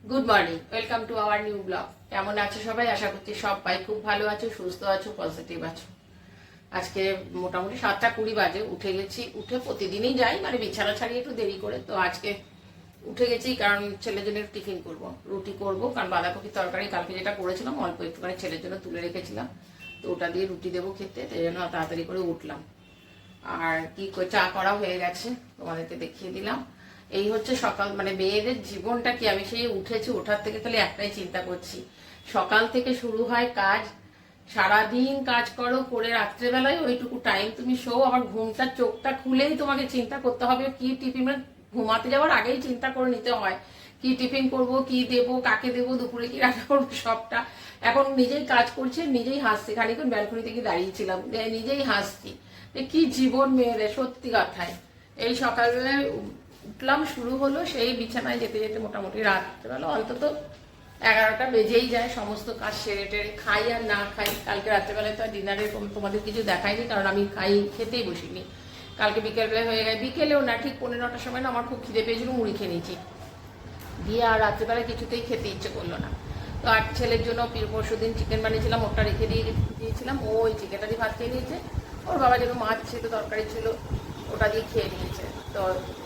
Good morning, welcome to our new blog. কেমন আছো সবাই? আশা করছি সবাই খুব ভালো আছো, সুস্থ আছো, পজিটিভ আছো। আজকে মোটামুটি 7:20 বাজে উঠে গেছি। উঠে প্রতিদিনই যাই, মানে বিছানা ছাড়িয়ে একটু দেরি করে। তো আজকে উঠে গেছি কারণ ছেলের জন্য টিফিন করব, রুটি করব। কারণ বাঁধাকপির তরকারি কালকে যেটা করেছিলাম অল্প একটুখানি ছেলের জন্য তুলে রেখেছিলাম, তো ওটা দিয়ে রুটি দেবো খেতে। তাই জন্য তাড়াতাড়ি করে উঠলাম। আর কি চা করা হয়ে গেছে, তোমাদেরকে দেখিয়ে দিলাম। এই হচ্ছে সকাল, মানে মেয়েদের জীবনটা কি। আমি সেই উঠেছি, ওঠার থেকে খালি একটাই চিন্তা করছি, সকাল থেকে শুরু হয় কাজ, সারাদিন কাজ করো, করে রাত্রেবেলায় ওইটুকু টাইম তুমি শো। আবার ঘুমটা চোখটা খুলেই তোমাকে চিন্তা করতে হবে কি টিফিন, মানে ঘুমাতে যাওয়ার আগেই চিন্তা করে নিতে হয় কি টিফিন করব, কি দেবো, কাকে দেবো, দুপুরে কি রান্না করবো, সবটা। এখন নিজেই কাজ করছে, নিজেই হাসছি। খানিক্ষণ ব্যালকনিতে গিয়ে দাঁড়িয়েছিলাম, নিজেই হাসছি কি জীবন মেয়েদের, সত্যি কথায়। এই সকালবেলায় উঠলাম, শুরু হলো সেই বিছানায় যেতে যেতে মোটামুটি রাত্রেবেলা অন্তত 11টা বেজেই যায়। সমস্ত কাজ সেরে টেরে খাই আর না খাই, কালকে রাত্রেবেলায় তো আর ডিনারের তোমাদের কিছু দেখাইনি, কারণ আমি খেতেই বসিনি। কালকে বিকেলবেলায় হয়ে গেছে, বিকেলেও না, ঠিক 9:45টার সময় না আমার খুব খিদে পেয়েছিল, মুড়ি খেয়ে নিয়েছি। দিয়ে আর রাত্রেবেলায় কিছুতেই খেতে ইচ্ছে করলো না। তো আর ছেলের জন্য পরশু দিন চিকেন বানিয়েছিলাম, ওটা রেখে দিয়েছিলাম। ও ওই চিকেনটা দিয়ে ভাত খেয়ে নিয়েছে। ওর বাবা যেন মাছ ছিল, তরকারি ছিল, ওটা দিয়ে খেয়ে নিয়েছে। তো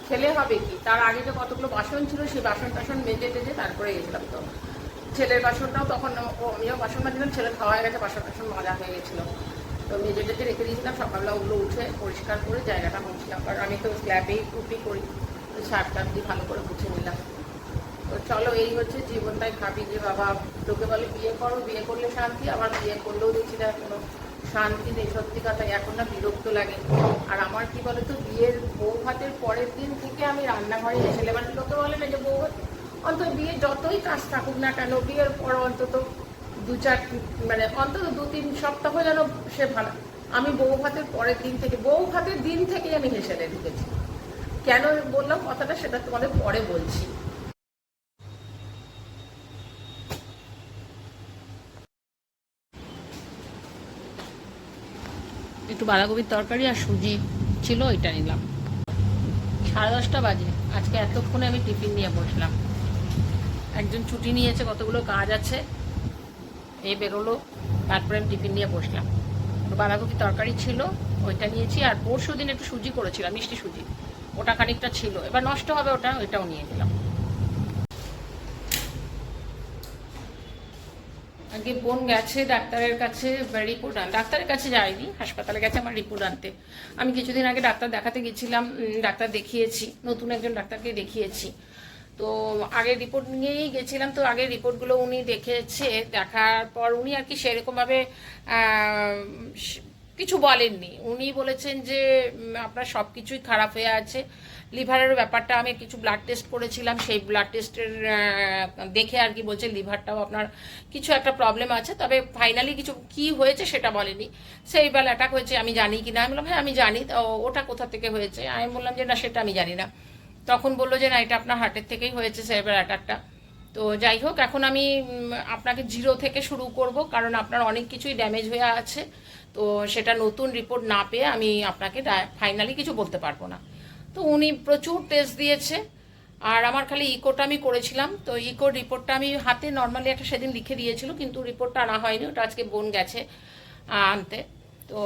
খেলে হবে কি, তার আগে যে কতগুলো বাসন ছিল সেই বাসন টাসন মেজে টেজে তারপরে গেছিলাম। তো ছেলের বাসনটাও তখন আমিও বাসন মাজছিলাম, ছেলে খাওয়া হয়ে গেছে, বাসন টাসন মাজা হয়ে গেছিলো। তো মেজে টেজে রেখে দিয়েছিলাম, সকালবেলা ওগুলো উঠে পরিষ্কার করে জায়গাটা মুছলাম, কারণ আমি তো স্ল্যাবেই টুপি করি। তো সারটা দিয়ে ভালো করে মুছে নিলাম। তো চলো, এই হচ্ছে জীবন। তাই ভাবি যে বাবা, লোকে বলে বিয়ে করো, বিয়ে করলে শান্তি, আবার বিয়ে করলেও দেখছি না কোনো শান্তি নেই। সত্যি কথাই এখন না বিরক্ত লাগে। আর আমার কি বলতো, বিয়ের বউ ভাতের পরের দিন থেকে আমি রান্নাঘরে এসে, মানে লোকে বলে না যে বউ ভাত, অন্তত বিয়ে যতই কাজ থাকুক না কেন, বিয়ের পর অন্তত 2-4, মানে অন্তত 2-3 সপ্তাহ যেন সে ভালো। আমি বউ ভাতের পরের দিন থেকে, বউ ভাতের দিন থেকেই আমি হেসেলে ঢুকেছি। কেন বললাম কথাটা সেটা তোমাদের পরে বলছি। একটু বাঁধাকপির তরকারি আর সুজি ছিল, ওইটা নিলাম। 10:30 বাজে। আজকে এতক্ষণে আমি টিফিন নিয়ে বসলাম। একজন ছুটি নিয়েছে, কতগুলো কাজ আছে, এই বেরোলো, তারপরে আমি টিফিন নিয়ে বসলাম। বাঁধাকপির তরকারি ছিল, ওইটা নিয়েছি। আর পরশু দিন একটু সুজি করেছিলাম, মিষ্টি সুজি, ওটা খানিকটা ছিল, এবার নষ্ট হবে ওইটাও নিয়ে নিলাম। আগে বোন গেছে ডাক্তারের কাছে রিপোর্ট আনতে। ডাক্তারের কাছে যায়নি, হাসপাতালে গেছে আমার রিপোর্ট আনতে। আমি কিছুদিন আগে ডাক্তার দেখাতে গেছিলাম, ডাক্তার দেখিয়েছি, নতুন একজন ডাক্তারকে দেখিয়েছি। তো আগের রিপোর্ট নিয়েই গেছিলাম। তো আগের রিপোর্টগুলো উনি দেখেছে, দেখার পর উনি আর কি সেরকমভাবে কিছু বলেননি। উনি বলেছেন যে আপনার সব কিছুই খারাপ হয়ে আছে। লিভারের ব্যাপারটা, আমি কিছু ব্লাড টেস্ট করেছিলাম, সেই ব্লাড টেস্টের দেখে আর কি বলছে লিভারটাও আপনার কিছু একটা প্রবলেম আছে, তবে ফাইনালি কিছু কি হয়েছে সেটা বলেনি। সেই বেলা অ্যাটাক হয়েছে আমি জানি কি না, আমি বললাম হ্যাঁ আমি জানি। তো ওটা কোথা থেকে হয়েছে, আমি বললাম যে না সেটা আমি জানি না। তখন বললো যে না এটা আপনার হার্টের থেকেই হয়েছে সেরেব্রাল অ্যাটাকটা। তো যাই হোক, এখন আমি আপনাকে 0 থেকে শুরু করব, কারণ আপনার অনেক কিছুই ড্যামেজ হয়ে আছে। তো সেটা নতুন রিপোর্ট না পেয়ে আমি আপনাকে ফাইনালি কিছু বলতে পারবো না। তো উনি প্রচুর টেস্ট দিয়েছে। আর আমার খালি ইকোটা আমি করেছিলাম, তো ইকোর রিপোর্টটা আমি হাতে নর্মালি একটা সেদিন লিখে দিয়েছিল, কিন্তু রিপোর্টটা আনা হয়নি, ওটা আজকে বোন গেছে আনতে। তো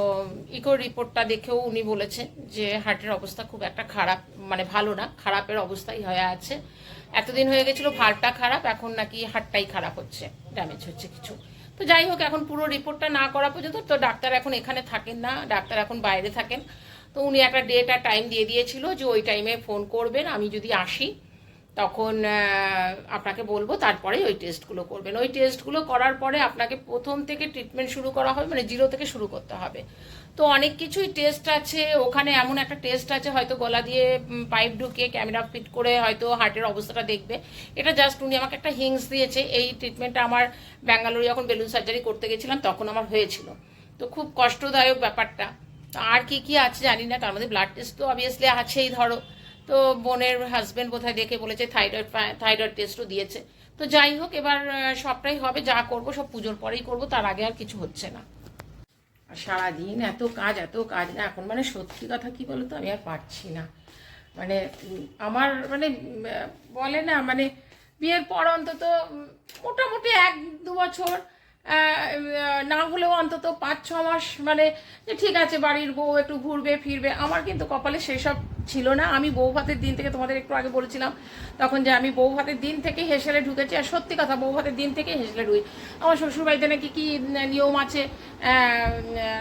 ইকোর রিপোর্টটা দেখেও উনি বলেছেন যে হার্টের অবস্থা খুব একটা খারাপ, মানে ভালো না, খারাপের অবস্থাই হয়ে আছে। এতদিন হয়ে গেছিলো ভালটা খারাপ, এখন নাকি হার্টটাই খারাপ হচ্ছে, ড্যামেজ হচ্ছে কিছু। তো যাই হোক, এখন পুরো রিপোর্টটা না করা পর্যন্ত, তো ডাক্তার এখন এখানে থাকেন না, ডাক্তার এখন বাইরে থাকেন। তো উনি একটা ডেট আর টাইম দিয়ে দিয়েছিল যে ওই টাইমে ফোন করবেন, আমি যদি আসি তখন আপনাকে বলবো, তারপরে ওই টেস্টগুলো করবেন। ওই টেস্টগুলো করার পরে আপনাকে প্রথম থেকে ট্রিটমেন্ট শুরু করা হবে, মানে 0 থেকে শুরু করতে হবে। তো অনেক কিছুই টেস্ট আছে ওখানে, এমন একটা টেস্ট আছে হয়তো গলা দিয়ে পাইপ ঢুকিয়ে ক্যামেরা ফিট করে হয়তো হার্টের অবস্থাটা দেখবে। এটা জাস্ট উনি আমাকে একটা হিংস দিয়েছে। এই ট্রিটমেন্টটা আমার ব্যাঙ্গালোরে যখন বেলুন সার্জারি করতে গেছিলাম তখন আমার হয়েছিল। তো খুব কষ্টদায়ক ব্যাপারটা। আর কি কি আছে জানি না, তার মধ্যে ব্লাড টেস্ট তো অবভিয়াসলি আছেই ধরো। তো বোনের হাজব্যান্ড বোধহয় দেখে বলেছে থাইরয়েড টেস্টও দিয়েছে। তো যাই হোক, এবার সবটাই হবে, যা করব সব পুজোর পরেই করব, তার আগে আর কিছু হচ্ছে না। আর সারাদিন এত কাজ না এখন, মানে সত্যি কথা কি বলতো, আমি আর পারছি না। মানে আমার মানে বলে না, মানে বিয়ের পর অন্তত মোটামুটি 1-2 বছর না হলেও অন্তত 5-6 মাস মানে যে ঠিক আছে বাড়ির বউ একটু ঘুরবে ফিরবে, আমার কিন্তু কপালে সেসব ছিল না। আমি বউ ভাতের দিন থেকে, তোমাদের একটু আগে বলেছিলাম তখন, যে আমি বউ ভাতের দিন থেকে হেসেলে ঢুকেছি। আর সত্যি কথা, বউ ভাতের দিন থেকে হেসেলে ঢুকি। আমার শ্বশুরবাড়িতে নাকি কি নিয়ম আছে,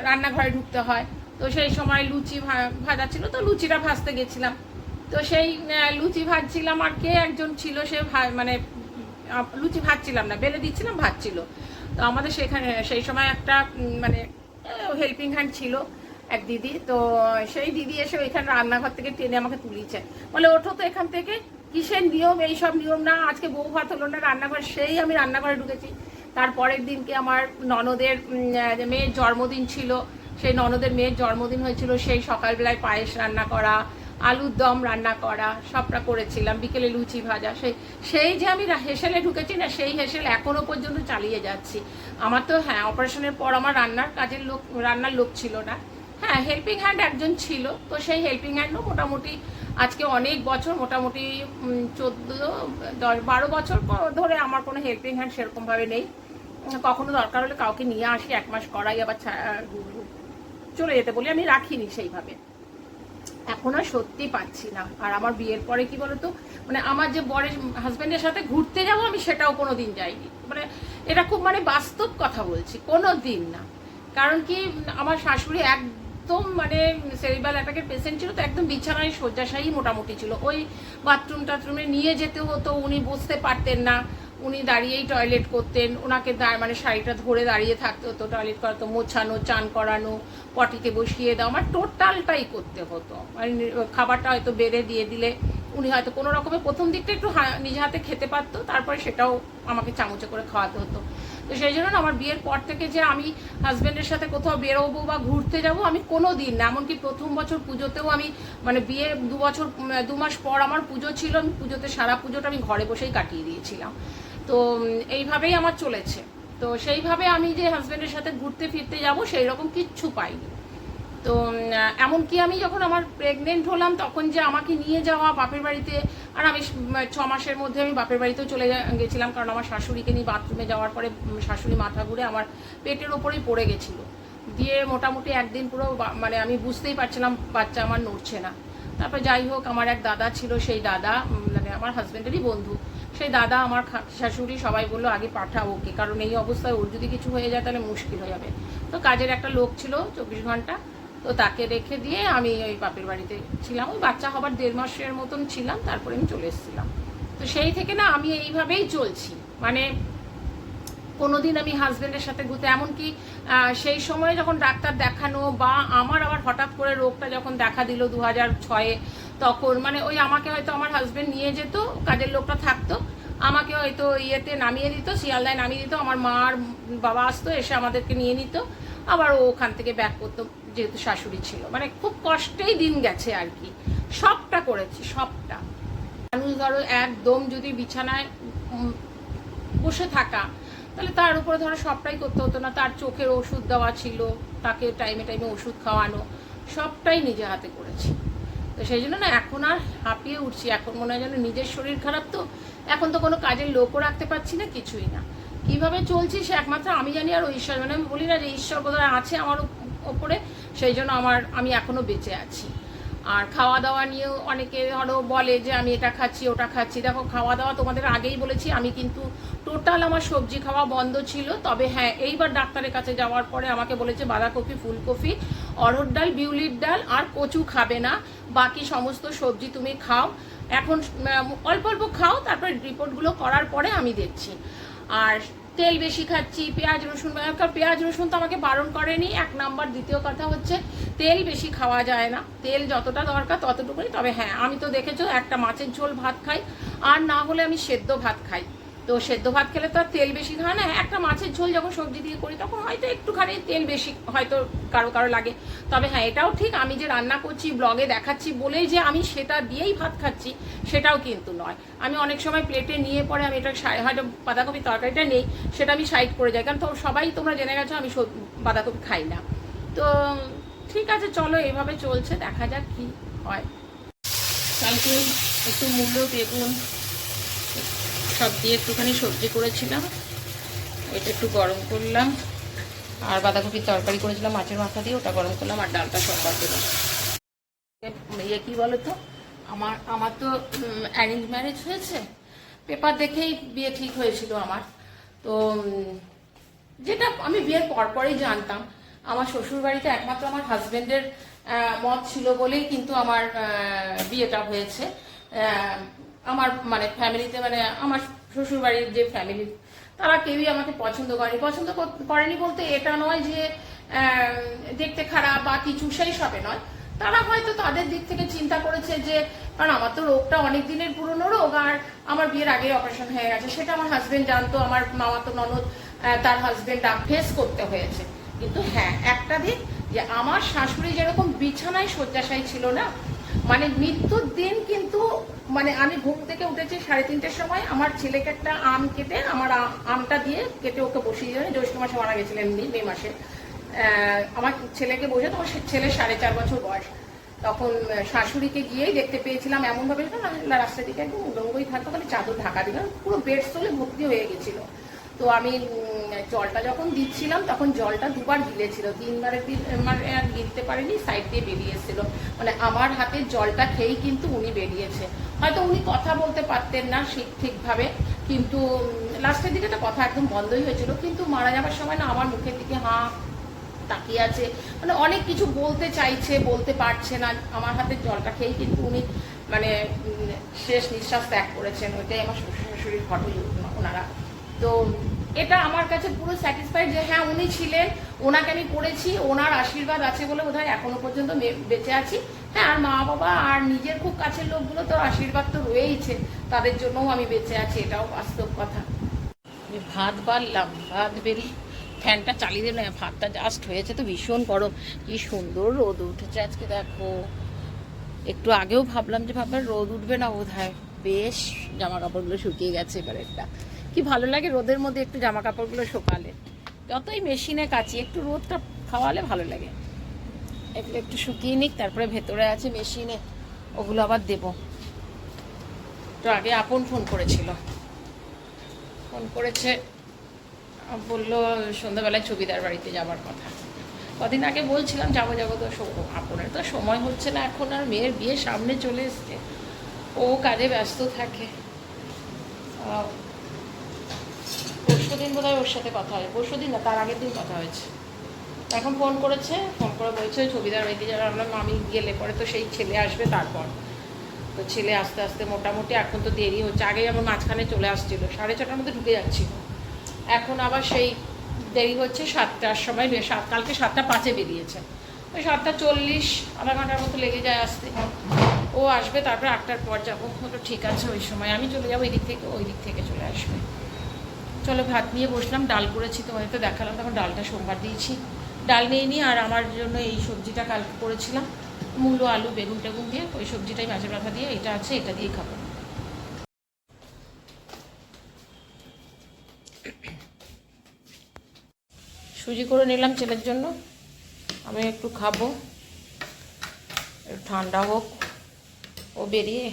রান্নাঘরে ঢুকতে হয়। তো সেই সময় লুচি ভাজা ছিল, তো লুচিটা ভাজতে গেছিলাম। তো সেই লুচি ভাজছিলাম, আর কে একজন ছিল, সে মানে লুচি ভাজছিলাম না, বেলে দিচ্ছিলাম, ভাজছিল। তো আমাদের সেখানে সেই সময় একটা মানে হেল্পিং হ্যান্ড ছিল এক দিদি। তো সেই দিদি এসে ওইখানে রান্নাঘর থেকে টেনে আমাকে তুলিয়েছে, বলে ওঠো তো এখান থেকে, কিসের নিয়ম, এইসব নিয়ম না, আজকে বউ ভাত হলো না রান্নাঘর। সেই আমি রান্নাঘরে ঢুকেছি। তারপরের দিনকে আমার ননদের মেয়ের জন্মদিন ছিল, সেই ননদের মেয়ের জন্মদিন হয়েছিল, সেই সকালবেলায় পায়েস রান্না করা, আলুর দম রান্না করা, সবটা করেছিলাম। বিকেলে লুচি ভাজা, সেই যে আমি হেসেলে ঢুকেছি না, সেই হেসেল এখনো পর্যন্ত চালিয়ে যাচ্ছি। আমার তো হ্যাঁ, অপারেশনের পর আমার রান্নার লোক ছিল না। হ্যাঁ, হেল্পিং হ্যান্ড একজন ছিল। তো সেই হেল্পিং হ্যান্ডও মোটামুটি আজকে অনেক বছর, মোটামুটি 14-12 বছর ধরে আমার কোনো হেল্পিং হ্যান্ড সেরকমভাবে নেই। কখনো দরকার হলে কাউকে নিয়ে আসি, 1 মাস করাই, আবার চলে যেতে বলি, আমি রাখিনি সেইভাবে। এখন আর সত্যি পাচ্ছি না। আর আমার বিয়ের পরে কি বলতো, মানে আমার যে বরের হাজব্যান্ডের সাথে ঘুরতে যাব, আমি সেটাও কোনো দিন যাইনি। মানে এটা খুব মানে বাস্তব কথা বলছি, কোনো দিন না। কারণ কি, আমার শাশুড়ি একদম মানে সেরিব্রাল অ্যাটাকের পেশেন্ট ছিল, তো একদম বিছানায় শয্যাশায়ী মোটামুটি ছিল। ওই বাথরুম টাথরুমে নিয়ে যেতে হতো, উনি বসতে পারতেন না, উনি দাঁড়িয়েই টয়লেট করতেন। ওনাকে মানে শাড়িটা ধরে দাঁড়িয়ে থাকতে হতো, টয়লেট করাতো, মোছানো, চান করানো, পটিতে বসিয়ে দাও, আমার টোটালটাই করতে হতো। মানে খাবারটা হয়তো বেড়ে দিয়ে দিলে উনি হয়তো কোনো রকমের প্রথম দিকটা একটু নিজে হাতে খেতে পারতো, তারপরে সেটাও আমাকে চামচে করে খাওয়াতে হতো। তো সেই জন্য আমার বিয়ের পর থেকে যে আমি হাজব্যান্ডের সাথে কোথাও বেরোবো বা ঘুরতে যাব, আমি কোনো দিন না। এমনকি প্রথম বছর পুজোতেও আমি, মানে বিয়ে 2 মাস পর আমার পুজো ছিল, আমি পুজোতে সারা পুজোটা আমি ঘরে বসেই কাটিয়ে দিয়েছিলাম। তো এইভাবেই আমার চলেছে। তো সেইভাবে আমি যে হাজব্যান্ডের সাথে ঘুরতে ফিরতে যাব, সেই রকম কিচ্ছু পাইনি। তো এমনকি আমি যখন আমার প্রেগনেন্ট হলাম, তখন যে আমাকে নিয়ে যাওয়া বাপের বাড়িতে, আর আমি 6 মাসের মধ্যে আমি বাপের বাড়িতেও চলে গেছিলাম। কারণ আমার শাশুড়িকে নিয়ে বাথরুমে যাওয়ার পরে শাশুড়ি মাথা ঘুরে আমার পেটের ওপরেই পড়ে গেছিল। দিয়ে মোটামুটি একদিন পুরো মানে আমি বুঝতেই পারছিলাম বাচ্চা আমার নড়ছে না। তারপর যাই হোক, আমার এক দাদা ছিল, সেই দাদা মানে আমার হাজব্যান্ডেরই বন্ধু, সেই দাদা আমার শাশুড়ি সবাই বললো আগে পাঠাও ওকে, কারণ এই অবস্থায় ওর যদি কিছু হয়ে যায় তাহলে মুশকিল হয়ে যাবে। তো কাজের একটা লোক ছিল 24 ঘন্টা, তো তাকে রেখে দিয়ে আমি ওই বাপের বাড়িতে ছিলাম। ওই বাচ্চা হবার 1.5 মাসের মতন ছিলাম, তারপরে আমি চলে এসেছিলাম। তো সেই থেকে না আমি এইভাবেই চলছি। মানে কোনোদিন আমি হাজব্যান্ডের সাথে ঘুরতে, এমনকি সেই সময় যখন ডাক্তার দেখানো, বা আমার আবার হঠাৎ করে রোগটা যখন দেখা দিল 2006-এ, তখন মানে ওই আমাকে হয়তো আমার হাজব্যান্ড নিয়ে যেত, কাজের লোকটা থাকতো, আমাকে হয়তো ইয়েতে নামিয়ে দিত, শিয়ালদায় নামিয়ে দিত, আমার মা আর বাবা আসতো, এসে আমাদেরকে নিয়ে নিত, আবার ও ওখান থেকে ব্যাক করতো, যেহেতু শাশুড়ি ছিল। মানে খুব কষ্টেই দিন গেছে আর কি, সবটা করেছি সবটা। মানুষ ধরো একদম যদি বিছানায় বসে থাকা, তাহলে তার উপরে ধরো সবটাই করতে হতো না। তার চোখের ওষুধ দেওয়া ছিল, তাকে টাইমে টাইমে ওষুধ খাওয়ানো, সবটাই নিজে হাতে করেছি। তো সেই জন্য না এখন আর হাঁপিয়ে উঠছি। এখন মনে হয় যেন নিজের শরীর খারাপ, তো এখন তো কোনো কাজের লোকও রাখতে পারছি না, কিছুই না। কিভাবে চলছি সে একমাত্র আমি জানি, আর ওই ঈশ্বর। মানে আমি বলি না যে ঈশ্বর বোধহয় আছে আমার ওপরে, সেই জন্য আমি এখনো বেঁচে আছি। আর খাওয়া দাওয়া নিয়েও অনেকে ধরো বলে যে আমি এটা খাচ্ছি ওটা খাচ্ছি। দেখো, খাওয়া দাওয়া তোমাদের আগেই বলেছি, আমি কিন্তু টোটাল আমার সবজি খাওয়া বন্ধ ছিল। তবে হ্যাঁ, এইবার ডাক্তারের কাছে যাওয়ার পরে আমাকে বলেছে বাঁধাকপি, ফুলকপি, অড়হর ডাল, বিউলির ডাল আর কচু খাবে না, বাকি সমস্ত সবজি তুমি খাও। এখন অল্প অল্প খাও, তারপর রিপোর্টগুলো করার পরে আমি দেখছি। আর তেল বেশি খাচ্ছি, পেঁয়াজ রসুন, পেঁয়াজ রসুন তো আমাকে বারণ করেনি, 1 নাম্বার। দ্বিতীয় কথা হচ্ছে তেল বেশি খাওয়া যায় না, তেল যতটা দরকার ততটুকুই। তবে হ্যাঁ, আমি তো দেখেছো একটা মাছের ঝোল ভাত খাই, আর না হলে আমি সেদ্ধ ভাত খাই। তো সেদ্ধ ভাত খেলে তো আর তেল বেশি খায় না। একটা মাছের ঝোল যখন সবজি দিয়ে করি, তখন হয়তো একটুখানি তেল বেশি হয়তো কারো কারো লাগে। তবে হ্যাঁ, এটাও ঠিক, আমি যে রান্না করছি ব্লগে দেখাচ্ছি বলেই যে আমি সেটা দিয়েই ভাত খাচ্ছি, সেটাও কিন্তু নয়। আমি অনেক সময় প্লেটে নিয়ে পরে আমি এটা হয়তো বাঁধাকপির তরকারিটা নেই, সেটা আমি সাইড করে যাই, কারণ তো সবাই তোমরা জেনে গেছো আমি বাঁধাকপি খাই না। তো ঠিক আছে, চলো এভাবে চলছে, দেখা যাক কি হয়। কালকে একটু মূল্য বেগুন সব দিয়ে একটুখানি সবজি করেছিলাম, এটা একটু গরম করলাম, আর বাঁধাকপির তরকারি করেছিলাম মাছের মাথা দিয়ে, ওটা গরম করলাম, আর ডালটা সোমবার দিলাম। ইয়ে কী বলো তো, আমার তো অ্যারেঞ্জ ম্যারেজ হয়েছে, পেপার দেখেই বিয়ে ঠিক হয়েছিল আমার। তো যেটা আমি বিয়ের পরপরই জানতাম, আমার শ্বশুরবাড়িতে একমাত্র আমার হাজবেন্ডের মত ছিল বলেই কিন্তু আমার বিয়েটা হয়েছে। আমার মানে ফ্যামিলিতে, মানে আমার শ্বশুরবাড়ির যে ফ্যামিলি, তারা কেউই আমাকে পছন্দ করেনি বলতে এটা নয় যে দেখতে খারাপ বা কিছু, সেই সবে নয়। তারা হয়তো তাদের দিক থেকে চিন্তা করেছে যে, কারণ আমার তো রোগটা অনেক দিনের পুরনো রোগ, আর আমার বিয়ের আগে অপারেশন হয়ে গেছে, সেটা আমার হাজবেন্ড জানতো, আমার মামাতো ননদ তার হাজবেন্ড ফেস করতে হয়েছে। কিন্তু হ্যাঁ, একটা দিক যে আমার শাশুড়ি যেরকম বিছানায় শয্যাশায়ী ছিল না, মানে মৃত্যুর দিন কিন্তু, মানে আমি ঘুম থেকে উঠেছি 3:30টার সময়, আমার ছেলেকে একটা আম কেটে, আমার আমটা দিয়ে কেটে ওকে বসিয়ে দিয়ে, জ্যৈষ্ঠ মাসে মারা গেছিলেন এমনি, মে মাসে আমার ছেলেকে বসে, তোমার ছেলে 4.5 বছর বয়স, তখন শাশুড়িকে গিয়েই দেখতে পেয়েছিলাম এমনভাবে রাস্তার দিকে একদম উলঙ্গই থাকতো, মানে চাদর ঢাকা দিলাম, পুরো বেড স্তলে ভর্তি হয়ে গেছিল। তো আমি জলটা যখন দিচ্ছিলাম তখন জলটা দুবার গিলেছিল, 3বারের দিন মানে আর গিলতে পারেনি, সাইড দিয়ে বেরিয়ে এসেছিল, মানে আমার হাতে জলটা খেয়েই কিন্তু উনি বেরিয়েছে। হয়তো উনি কথা বলতে পারতেন না ঠিকভাবে, কিন্তু লাস্টের দিকে তো কথা একদম বন্ধই হয়েছিল, কিন্তু মারা যাওয়ার সময় না আমার মুখের দিকে তাকিয়ে আছে, মানে অনেক কিছু বলতে চাইছে, বলতে পারছে না, আমার হাতে জলটা খেয়েই কিন্তু উনি মানে শেষ নিঃশ্বাস ত্যাগ করেছেন। ওইটাই আমার শ্বশুর শাশুড়ির ফটো ওনারা। তো এটা আমার কাছে পুরো স্যাটিসফাইড যে হ্যাঁ উনি ছিলেন, ওনাকে আমি পড়েছি, ওনার আশীর্বাদ আছে বলে বোধহয় এখনো পর্যন্ত বেঁচে আছি। হ্যাঁ, আর মা বাবা আর নিজের খুব কাছের লোকগুলো তো আশীর্বাদ তো রয়েইছে, তাদের জন্যও আমি বেঁচে আছি, এটাও বাস্তব কথা। আমি ভাত বাড়লাম, ভাত বেরিয়ে ফ্যানটা চালিয়ে দিল, ভাতটা জাস্ট হয়েছে, তো ভীষণ গরম, কি সুন্দর রোদ উঠেছে আজকে দেখো। একটু আগেও ভাবলাম রোদ উঠবে না বোধহয়, বেশ জামা কাপড়গুলো শুকিয়ে গেছে। এবার একটা কি ভালো লাগে রোদের মধ্যে একটু জামা কাপড়গুলো শুকালে, যতই মেশিনে কাচি একটু রোদটা খাওয়ালে ভালো লাগে। এগুলো একটু শুকিয়ে নিক, তারপরে ভেতরে আছে মেশিনে, ওগুলো আবার দেবো। তো আগে আপন ফোন করেছে, বললো সন্ধ্যাবেলায় ছবিদার বাড়িতে যাবার কথা। কদিন আগে বলছিলাম যাবো, তো আপনের তো সময় হচ্ছে না এখন, আর মেয়ের বিয়ে সামনে চলে এসছে, ও কাজে ব্যস্ত থাকে। পরশুদিন বোধহয় ওর সাথে কথা হয়, পরশুদিন না তার আগের দিন কথা হয়েছে। এখন ফোন করে বলছে ছবিদার বাড়িতে যারা, আমরা আমি গেলে পরে তো সেই ছেলে আসবে, তারপর তো ছেলে আস্তে আস্তে মোটামুটি এখন তো দেরি হচ্ছে, আগে আমার মাঝখানে চলে আসছিল 6:30টার মধ্যে ঢুকে যাচ্ছিল, এখন আবার সেই দেরি হচ্ছে 7টার সময়, কালকে 7:05 বেরিয়েছে, ওই 7:40 আধা ঘন্টার মতো লেগে যায় আসতে। ও আসবে তারপরে 8টার পর যাবো। তো ঠিক আছে, ওই সময় আমি চলে যাবো, এই দিক থেকে ওই দিক থেকে চলে আসবে। চলো ভাত নিয়ে বসলাম, ডাল করেছি, তোমাদের তো দেখালাম, তখন ডালটা সোমবার দিয়েছি, ডাল নিয়ে নিই। আর আমার জন্য এই সবজিটা কালকে করেছিলাম, মূলো আলু বেগুন টেগুন দিয়ে, ওই সবজিটাই মাছের মাথা দিয়ে, এটা আছে, এটা দিয়ে খাবো। সুজি করে নিলাম ছেলের জন্য, আমি একটু খাবো, ঠান্ডা হোক, ও বেরিয়ে।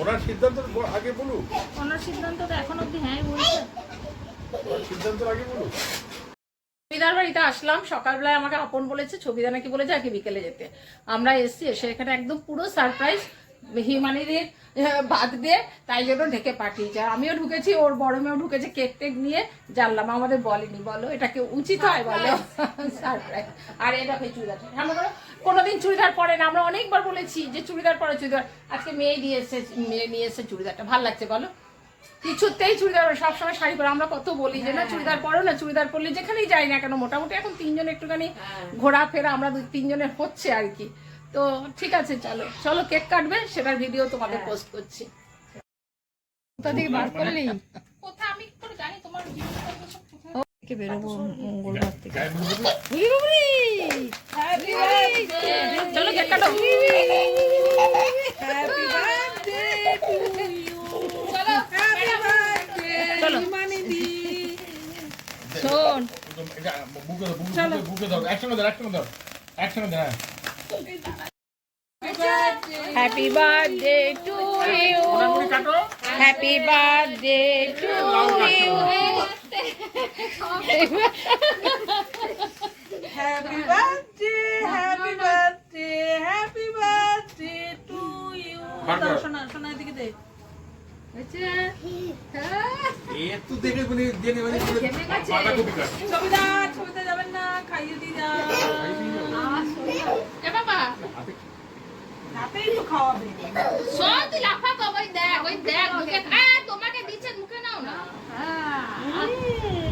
ওনার সিদ্ধান্ত আগে বলুন, ওনার সিদ্ধান্ত তো এখন অব্দি হ্যাঁ বলছে, সিদ্ধান্ত আগে বলুন। ছবিদার বাড়িতে আসলাম, সকালবেলায় আমাকে আপন বলেছে, ছবিদা নাকি বলেছে আগে বিকেলে যেতে। আমরা এসছি, এসে এখানে একদম পুরো সারপ্রাইজ, হিমানিদের বাদ দিয়ে, তাই জন্য ঢেকে পাঠিয়েছে। আর আমিও ঢুকেছি, ওর বড় মেয়েও ঢুকেছে, কেক টেক নিয়ে, জানলাম, আমাদের বলেনি। বলো এটা কি উচিত হয় বলো? সারপ্রাইজ। আর এটা চুড়িদার, আমরা কোনোদিন চুড়িদার পরে না, আমরা অনেকবার বলেছি যে চুড়িদার পরে, চুড়িদার, আজকে মেয়ে নিয়ে এসছে চুড়িদারটা, ভালো লাগছে বলো? কিছুতেই চুড়িদার, সবসময় শাড়ি পরে, আমরা কত বলি যে না চুড়িদার পরো না, চুড়িদার পরলে যেখানেই যাই না কেন, মোটামুটি এখন 3জন একটুখানি ঘোরাফেরা, আমরা 2-3 জনের হচ্ছে আর কি। তো ঠিক আছে, চলো কেক কাটবে, সেটার ভিডিও তোমাদের পোস্ট করছি। কোথা থেকে বার করলি? কোথা আমি করে জানি, তোমার থেকে বেরোবো মঙ্গলবার থেকে। চলো কেক কাটো। শোন বুকে ধর, বুকে ধর, একসঙ্গে ধর, একসঙ্গে ধর, একসঙ্গে ধর, হ্যাঁ। হ্যাপি বার্থডে টু ইউ, মোটামুটি কাটো। Happy birthday to you. Happy birthday, happy birthday, happy birthday to you. বার কর। শোনা শোনা এদিকে দে। একটু দেখে মানে জেনে মানে বাঁধাকপি কাট। ছবিটা যাবেন না, খাইয়ে দিয়ে যা। এ বাবা হাতেই তো খাওয়াবে। সব তুই লাফা কর, ওই দেখ মুখে তোমাকে দিচ্ছেন, মুখে নাও না। Very good.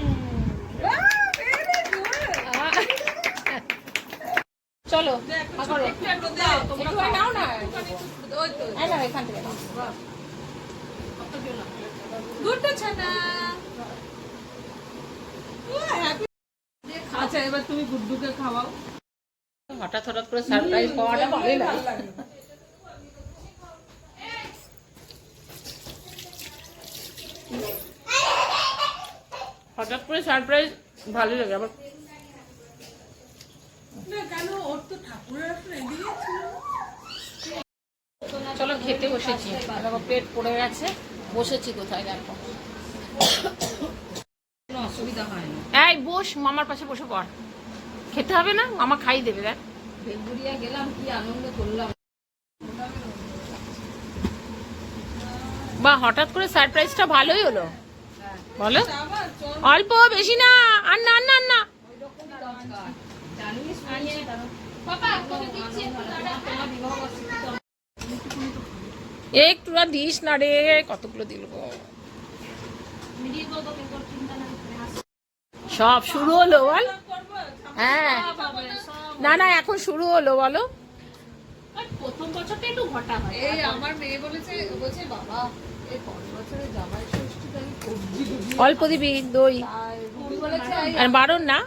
চলো একটু দে, তোমরা একটু নাও না, ওই তো। এই নাও, এখান থেকে নাও। গুড ছানা। আচ্ছা এবার তুমি গুড্ডুকে খাওয়াও। হঠাৎ করে সারপ্রাইজ পাওয়াটা ভালোই লাগে। হঠাৎ করে সারপ্রাইজ ভালোই লাগে আমার। না কেন, ওর তো ঠাকুরের রেডি ছিল। চলো খেতে বসেছি, দেখো পেট পড়ে গেছে, বসেছি কোথায় দেখো। কোনো অসুবিধা হয় না। এই বস, মামার পাশে বসে পড়, খেতে হবে না, মামা খাই দেবে। দেখ বেলগুড়িয়া গেলাম, কি আনন্দ করলাম। বা হঠাৎ করে সারপ্রাইজটা ভালোই হলো, বলো। আবার চল, অল্প, বেশি না, আর না আর না আর না। জানিস বাবা তোকে দিচ্ছি, একটু আর দিস না রে, কতগুলো দিল গো। সব শুরু হলো বল। হ্যাঁ না না, এখন শুরু হলো বলো। প্রথম বছরটা একটু ঘটা হয়। এই আমার মেয়ে বলছে বাবা এই পরের বছরে জামাই ষষ্ঠীতে আমি সবজি টুবজি অল্প দিবি দই, খাই। রুবি বলেছে এই আর বারণ না,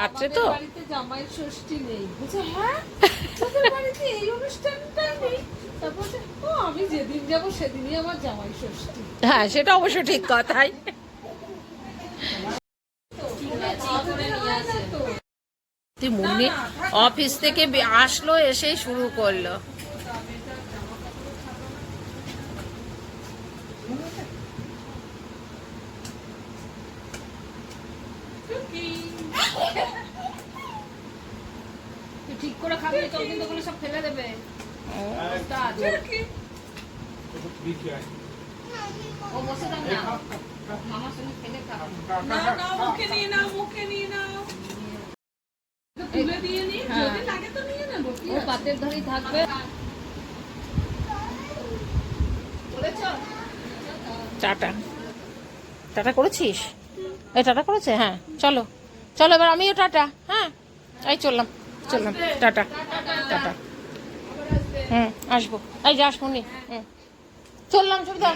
রাত্রে তো। আমাদের বাড়িতে জামাই ষষ্ঠী নেই। বলছে হ্যাঁ তোদের বাড়িতে এই অনুষ্ঠানটা নেই? তারপর বলছে, ও আমি যেদিন যাব সেদিনই আমার জামাই ষষ্ঠী। হ্যাঁ সেটা অবশ্য ঠিক কথাই। তুই মুন্নি অফিস থেকে আসলো, এসেই শুরু করলো। তুই ঠিক করে খাবি, তোর কিন্তু ওগুলো সব ফেলে দেবে। ও বসে থাক না, মামার সঙ্গে খেলে খাও। মুখে নিয়ে নাও, মুখে নিয়ে নাও। তুলে দিয়ে নি, যদি লাগে তো নিয়ে নেবো। ও পাতের ধরেই থাকবে। টাটা টাটা করেছিস? এই টাটা করেছে, হ্যাঁ চলো চলো এবার আমিও টাটা। হ্যাঁ এই চললাম টাটা টাটা। আসবো, এই যাস মুন্নি, চললাম সুবিধা।